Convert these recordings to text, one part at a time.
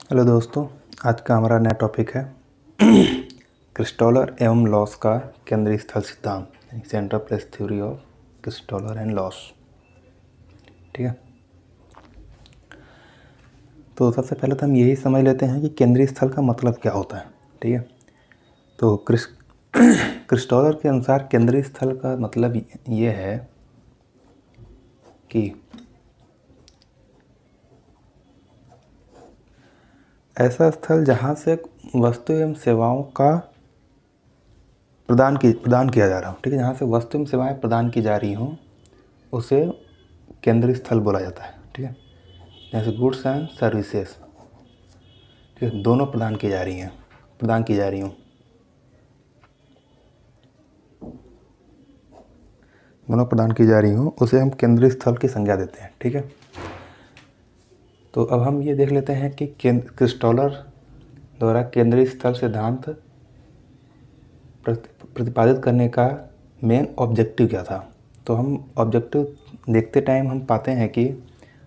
Hello दोस्तों, आज का हमारा नया टॉपिक है क्रिस्टॉलर एवं लॉस का केंद्रीय स्थल सिद्धांत, centre place theory of Christaller and Losch. ठीक है, तो सबसे पहले तो हम यही समझ लेते हैं कि केंद्रीय स्थल का मतलब क्या होता है। ठीक है, तो क्रिस्टॉलर के अनुसार केंद्रीय स्थल का मतलब ये है कि ऐसा स्थल जहाँ से वस्तु एवं सेवाओं का प्रदान किया जा रहा हो। ठीक है, जहाँ से वस्तु एवं सेवाएं प्रदान की जा रही हों उसे केंद्रीय स्थल बोला जाता है। ठीक है, जैसे गुड्स एंड सर्विसेज, ठीक है, दोनों प्रदान की जा रही हों, उसे हम केंद्रीय स्थल की संज्ञा देते हैं। ठीक है, तो अब हम ये देख लेते हैं कि क्रिस्टॉलर द्वारा केंद्रीय स्थल सिद्धांत प्रतिपादित करने का मेन ऑब्जेक्टिव क्या था। तो हम ऑब्जेक्टिव देखते टाइम हम पाते हैं कि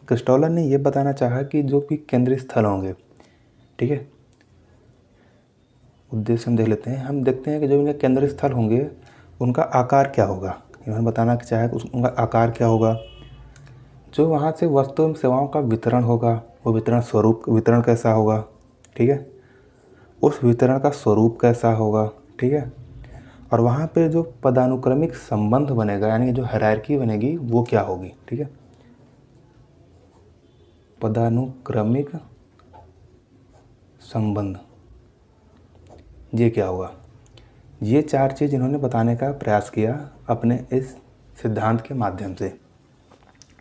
क्रिस्टॉलर ने ये बताना चाहा कि जो भी केंद्रीय स्थल होंगे, ठीक है, उद्देश्य हम देख लेते हैं। हम देखते हैं कि जो इनके केंद्रीय स्थल होंगे उनका आकार क्या होगा। इन्होंने बताना चाहा कि उनका आकार क्या होगा। जो वहाँ से वस्तु एवं सेवाओं का वितरण होगा, वो वितरण कैसा होगा। ठीक है, उस वितरण का स्वरूप कैसा होगा। ठीक है, और वहाँ पे जो पदानुक्रमिक संबंध बनेगा, यानी कि जो हायरार्की बनेगी वो क्या होगी। ठीक है, पदानुक्रमिक संबंध ये क्या होगा। ये चार चीज़ इन्होंने बताने का प्रयास किया अपने इस सिद्धांत के माध्यम से।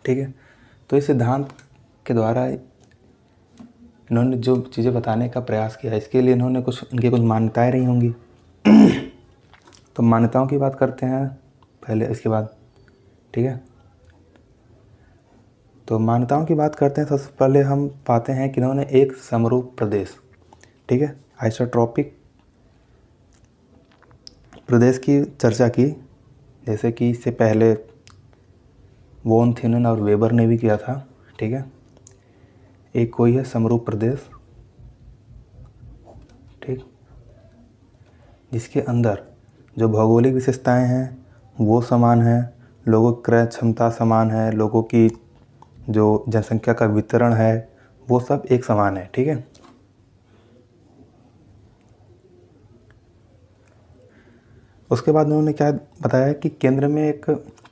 ठीक है, तो इस सिद्धांत के द्वारा इन्होंने जो चीज़ें बताने का प्रयास किया, इसके लिए इन्होंने इनकी कुछ मान्यताएं रही होंगी। तो मान्यताओं की बात करते हैं पहले, इसके बाद। ठीक है, तो मान्यताओं की बात करते हैं। सबसे पहले हम पाते हैं कि इन्होंने एक समरूप प्रदेश, ठीक है, आइसोट्रॉपिक प्रदेश की चर्चा की, जैसे कि इससे पहले वॉन थीनन और वेबर ने भी किया था। ठीक है, एक कोई है समरूप प्रदेश, ठीक, जिसके अंदर जो भौगोलिक विशेषताएं हैं वो समान हैं, लोगों की क्रय क्षमता समान है, लोगों की जो जनसंख्या का वितरण है वो सब एक समान है। ठीक है, उसके बाद उन्होंने क्या बताया कि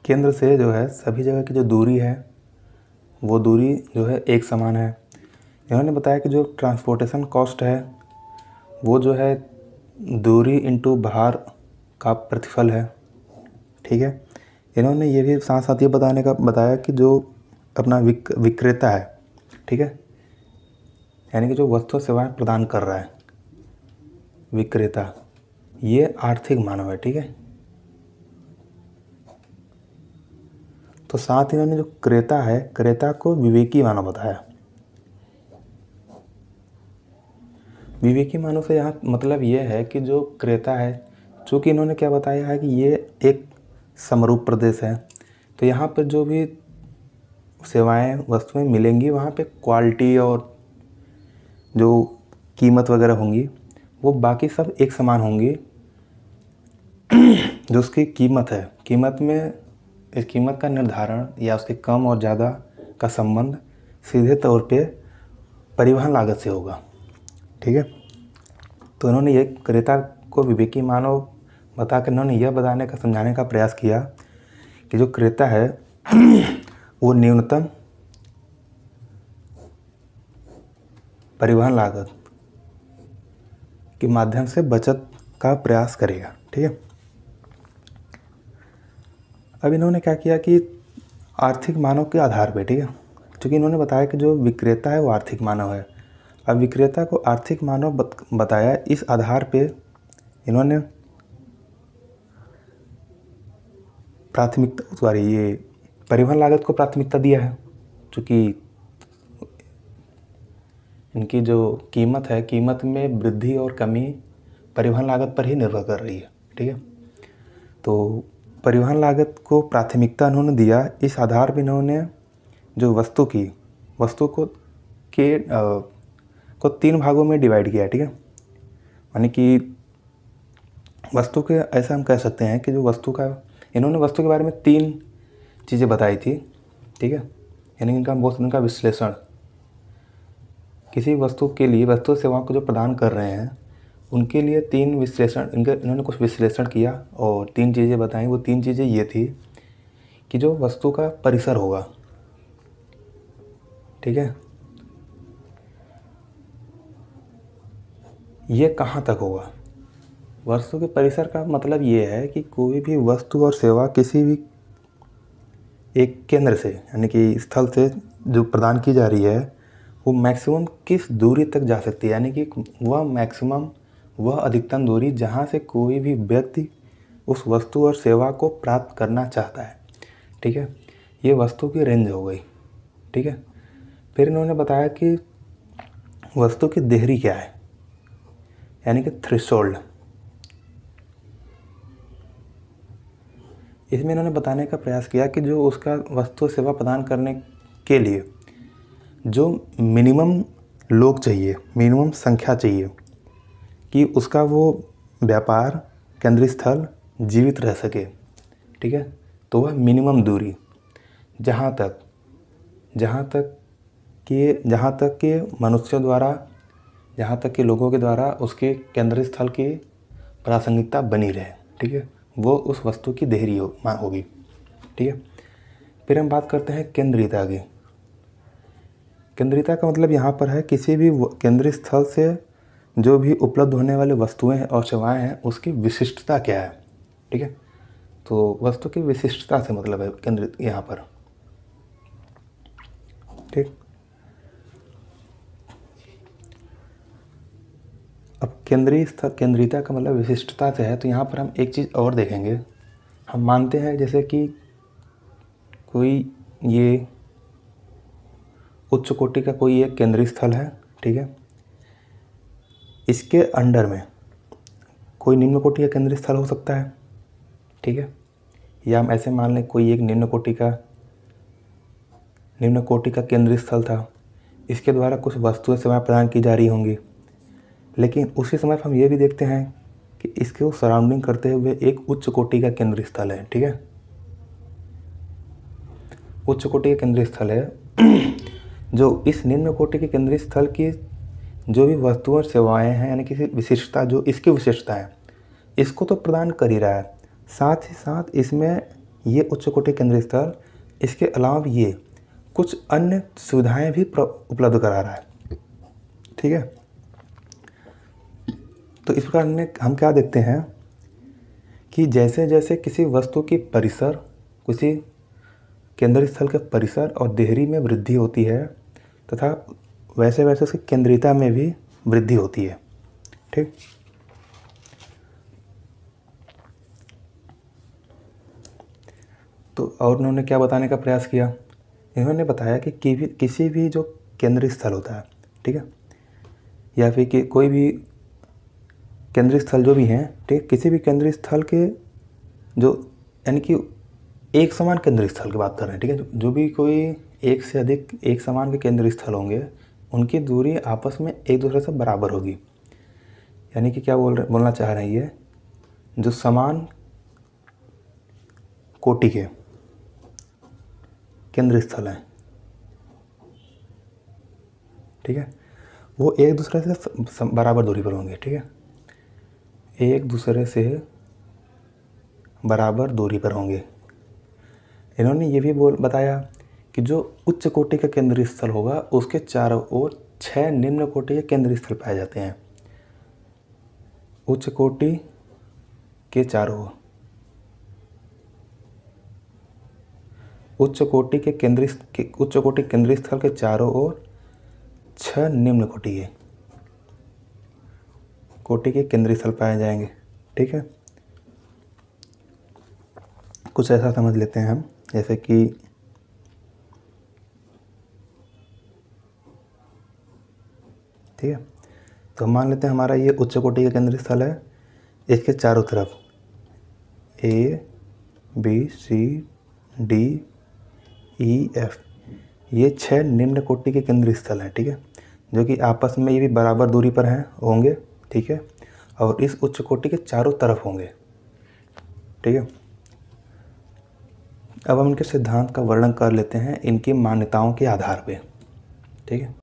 केंद्र से जो है सभी जगह की जो दूरी है वो दूरी जो है एक समान है। इन्होंने बताया कि जो ट्रांसपोर्टेशन कॉस्ट है वो जो है दूरी इंटू भार का प्रतिफल है। ठीक है, इन्होंने ये भी साथ साथ ये बताया कि जो अपना विक्रेता है, ठीक है, यानी कि जो वस्तु सेवाएं प्रदान कर रहा है विक्रेता, ये आर्थिक मानव है। ठीक है, तो साथ इन्होंने जो क्रेता है, क्रेता को विवेकी मानव बताया। विवेकी मानव से यहाँ मतलब ये है कि जो क्रेता है, चूँकि इन्होंने क्या बताया है कि ये एक समरूप प्रदेश है, तो यहाँ पर जो भी सेवाएं वस्तुएं मिलेंगी वहाँ पे क्वालिटी और जो कीमत वगैरह होंगी वो बाकी सब एक समान होंगी। जो उसकी कीमत है, इस कीमत का निर्धारण या उसके कम और ज़्यादा का संबंध सीधे तौर पे परिवहन लागत से होगा। ठीक है, तो इन्होंने ये क्रेता को विवेकी मानव बताकर इन्होंने यह समझाने का प्रयास किया कि जो क्रेता है वो न्यूनतम परिवहन लागत के माध्यम से बचत का प्रयास करेगा। ठीक है, अब इन्होंने क्या किया कि आर्थिक मानव के आधार पे, ठीक है, क्योंकि इन्होंने बताया कि जो विक्रेता है वो आर्थिक मानव है। अब विक्रेता को आर्थिक मानव बताया, इस आधार पे इन्होंने ये परिवहन लागत को प्राथमिकता दिया है, क्योंकि इनकी जो कीमत है, कीमत में वृद्धि और कमी परिवहन लागत पर ही निर्भर कर रही है। ठीक है, तो परिवहन लागत को प्राथमिकता उन्होंने दिया। इस आधार पर इन्होंने जो वस्तु को 3 भागों में डिवाइड किया है, ठीक है। यानी कि वस्तु के, ऐसा हम कह सकते हैं कि जो वस्तु का, इन्होंने वस्तु के बारे में 3 चीज़ें बताई थी, ठीक है। यानी इनका बहुत इनका विश्लेषण, किसी वस्तु के लिए वस्तु सेवाओं को जो प्रदान कर रहे हैं उनके लिए 3 विश्लेषण, इन्होंने कुछ विश्लेषण किया और 3 चीज़ें बताई। वो 3 चीज़ें ये थी कि जो वस्तु का परिसर होगा, ठीक है, ये कहाँ तक होगा। वस्तु के परिसर का मतलब ये है कि कोई भी वस्तु और सेवा किसी भी एक केंद्र से, यानी कि स्थल से जो प्रदान की जा रही है, वो मैक्सिमम किस दूरी तक जा सकती है, यानी कि वह मैक्सिमम, वह अधिकतम दूरी जहाँ से कोई भी व्यक्ति उस वस्तु और सेवा को प्राप्त करना चाहता है, ठीक है। ये वस्तु की रेंज हो गई, ठीक है। फिर इन्होंने बताया कि वस्तु की देहरी क्या है, यानी कि थ्रेशोल्ड। इसमें इन्होंने बताने का प्रयास किया कि जो उसका वस्तु सेवा प्रदान करने के लिए जो मिनिमम लोग चाहिए, मिनिमम संख्या चाहिए कि उसका वो व्यापार केंद्रीय स्थल जीवित रह सके, ठीक है। तो वह मिनिमम दूरी जहाँ तक कि मनुष्यों द्वारा, जहाँ तक कि लोगों के द्वारा उसके केंद्रीय स्थल की प्रासंगिकता बनी रहे, ठीक है, वो उस वस्तु की देहरी होगी, ठीक है। फिर हम बात करते हैं केंद्रीयता की। केंद्रीयता का मतलब यहाँ पर है किसी भी केंद्रीय स्थल से जो भी उपलब्ध होने वाली वस्तुएं और सेवाएं हैं उसकी विशिष्टता क्या है, ठीक है। तो वस्तु की विशिष्टता से मतलब है केंद्रित यहाँ पर, ठीक। अब केंद्रीयता का मतलब विशिष्टता से है, तो यहाँ पर हम एक चीज़ और देखेंगे। हम मानते हैं जैसे कि कोई ये उच्च कोटि का कोई एक केंद्रीय स्थल है, ठीक है। इसके अंडर में कोई निम्न कोटि का केंद्रीय स्थल हो सकता है, ठीक है। या हम ऐसे मान लें कोई एक निम्न कोटि का केंद्रीय स्थल था, इसके द्वारा कुछ वस्तुएं सेवाएं प्रदान की जा रही होंगी, लेकिन उसी समय हम ये भी देखते हैं कि इसको सराउंडिंग करते हुए एक उच्च कोटि का केंद्रीय स्थल है, ठीक है। उच्च कोटि का केंद्रीय स्थल है जो इस निम्न कोटि के केंद्रीय स्थल की जो भी वस्तुएं और सेवाएं हैं, यानी कि विशिष्टता, जो इसकी विशिष्टता है, इसको तो प्रदान कर ही रहा है, साथ ही साथ इसमें ये उच्च कोटि केंद्रीय स्थल इसके अलावा ये कुछ अन्य सुविधाएं भी उपलब्ध करा रहा है, ठीक है। तो इस प्रकार हम क्या देखते हैं कि जैसे जैसे किसी वस्तु की परिसर, किसी केंद्रीय स्थल के परिसर और देहरी में वृद्धि होती है तथा वैसे वैसे उसकी केंद्रीयता में भी वृद्धि होती है, ठीक। तो और उन्होंने क्या बताने का प्रयास किया, इन्होंने बताया कि किसी भी जो केंद्रीय स्थल होता है, ठीक है, या फिर कि कोई भी केंद्रीय स्थल जो भी हैं, ठीक, किसी भी केंद्रीय स्थल के जो, यानी कि एक समान केंद्रीय स्थल की बात कर रहे हैं, ठीक है। जो भी कोई एक से अधिक एक समान के केंद्रीय स्थल होंगे, उनकी दूरी आपस में एक दूसरे से बराबर होगी। यानी कि क्या बोलना चाह रहे हैं ये, जो समान कोटि के केंद्रीय स्थल हैं, ठीक है, वो एक दूसरे से बराबर दूरी पर होंगे, ठीक है, एक दूसरे से बराबर दूरी पर होंगे। इन्होंने ये भी बताया कि जो उच्च कोटि का केंद्रीय स्थल होगा उसके चारों ओर 6 निम्न कोटि के केंद्रीय स्थल पाए जाते हैं। उच्च कोटि के चारों ओर, उच्च कोटि केंद्रीय स्थल के चारों ओर 6 निम्न कोटि के केंद्रीय स्थल पाए जाएंगे, ठीक है। कुछ ऐसा समझ लेते हैं हम, जैसे कि ठीक है, तो हम मान लेते हैं हमारा ये उच्च कोटि का केंद्रीय स्थल है, इसके चारों तरफ A B C D E F ये 6 निम्न कोटि के केंद्रीय स्थल हैं, ठीक है। जो कि आपस में ये भी बराबर दूरी पर हैं होंगे, ठीक है, और इस उच्च कोटि के चारों तरफ होंगे, ठीक है। अब हम इनके सिद्धांत का वर्णन कर लेते हैं इनकी मान्यताओं के आधार पे, ठीक है।